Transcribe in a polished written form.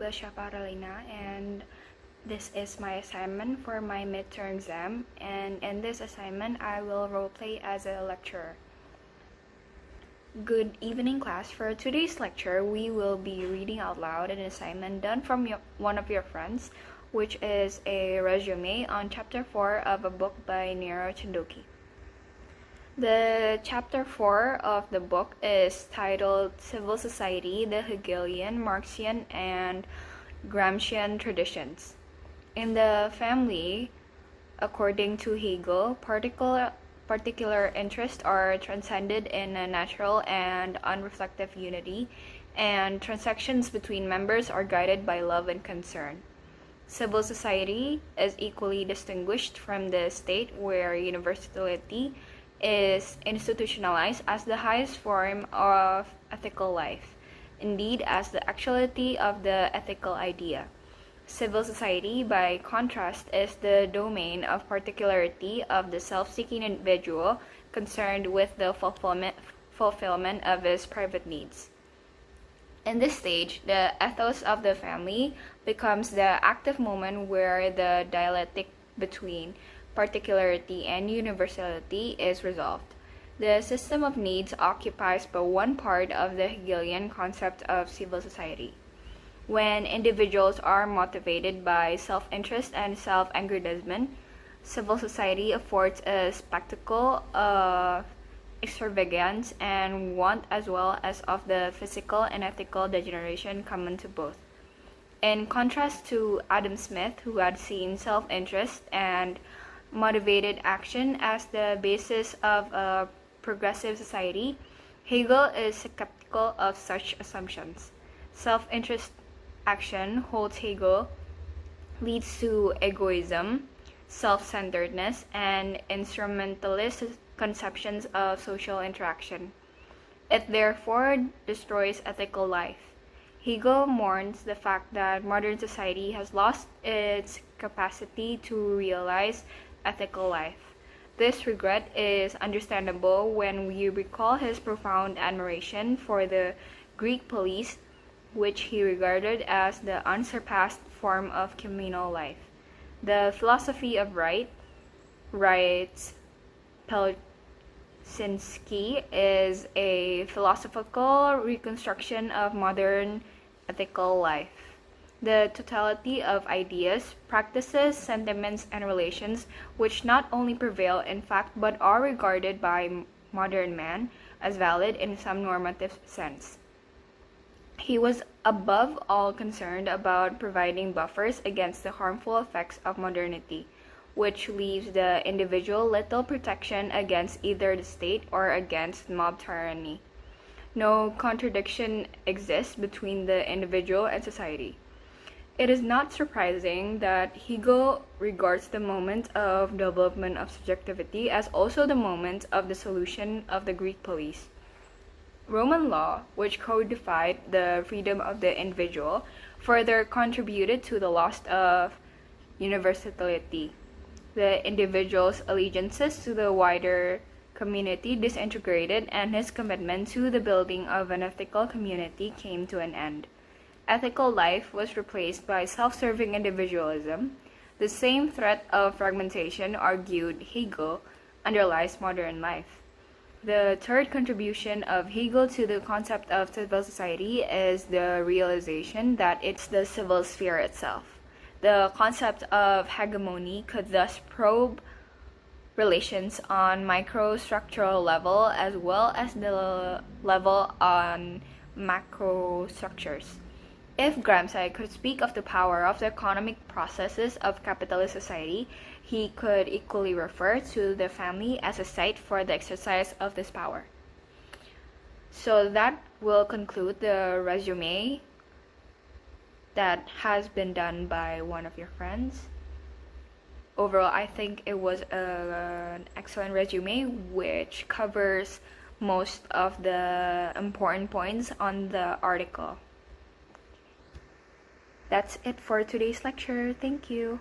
with Shafa, Ralina, and this is my assignment for my midterm exam. And in this assignment, I will roleplay as a lecturer. Good evening, class. For today's lecture, we will be reading out loud an assignment done from one of your friends, which is a resume on Chapter 4 of a book by Nero Chindoki. The Chapter 4 of the book is titled Civil Society, the Hegelian, Marxian, and Gramscian Traditions. In the family, according to Hegel, particular interests are transcended in a natural and unreflective unity, and transactions between members are guided by love and concern. Civil society is equally distinguished from the state, where universality is institutionalized as the highest form of ethical life, indeed as the actuality of the ethical idea. Civil society, by contrast, is the domain of particularity of the self-seeking individual concerned with the fulfillment of his private needs. In this stage, the ethos of the family becomes the active moment where the dialectic between particularity and universality is resolved. The system of needs occupies but one part of the Hegelian concept of civil society. When individuals are motivated by self-interest and self-aggrandizement, civil society affords a spectacle of extravagance and want, as well as of the physical and ethical degeneration common to both. In contrast to Adam Smith, who had seen self-interest and motivated action as the basis of a progressive society, Hegel is skeptical of such assumptions. Self-interest action, holds Hegel, leads to egoism, self-centeredness, and instrumentalist conceptions of social interaction. It therefore destroys ethical life. Hegel mourns the fact that modern society has lost its capacity to realize ethical life. This regret is understandable when we recall his profound admiration for the Greek police, which he regarded as the unsurpassed form of communal life. The philosophy of right, writes Pelczynski, is a philosophical reconstruction of modern ethical life. The totality of ideas, practices, sentiments, and relations which not only prevail in fact but are regarded by modern man as valid in some normative sense. He was above all concerned about providing buffers against the harmful effects of modernity, which leaves the individual little protection against either the state or against mob tyranny. No contradiction exists between the individual and society. It is not surprising that Hegel regards the moment of development of subjectivity as also the moment of the solution of the Greek police. Roman law, which codified the freedom of the individual, further contributed to the loss of universality. The individual's allegiances to the wider community disintegrated, and his commitment to the building of an ethical community came to an end. Ethical life was replaced by self-serving individualism. The same threat of fragmentation, argued Hegel, underlies modern life. The third contribution of Hegel to the concept of civil society is the realization that it's the civil sphere itself. The concept of hegemony could thus probe relations on microstructural level as well as the level on macrostructures. If Gramsci could speak of the power of the economic processes of capitalist society, he could equally refer to the family as a site for the exercise of this power. So that will conclude the resume that has been done by one of your friends. Overall, I think it was an excellent resume which covers most of the important points on the article. That's it for today's lecture. Thank you.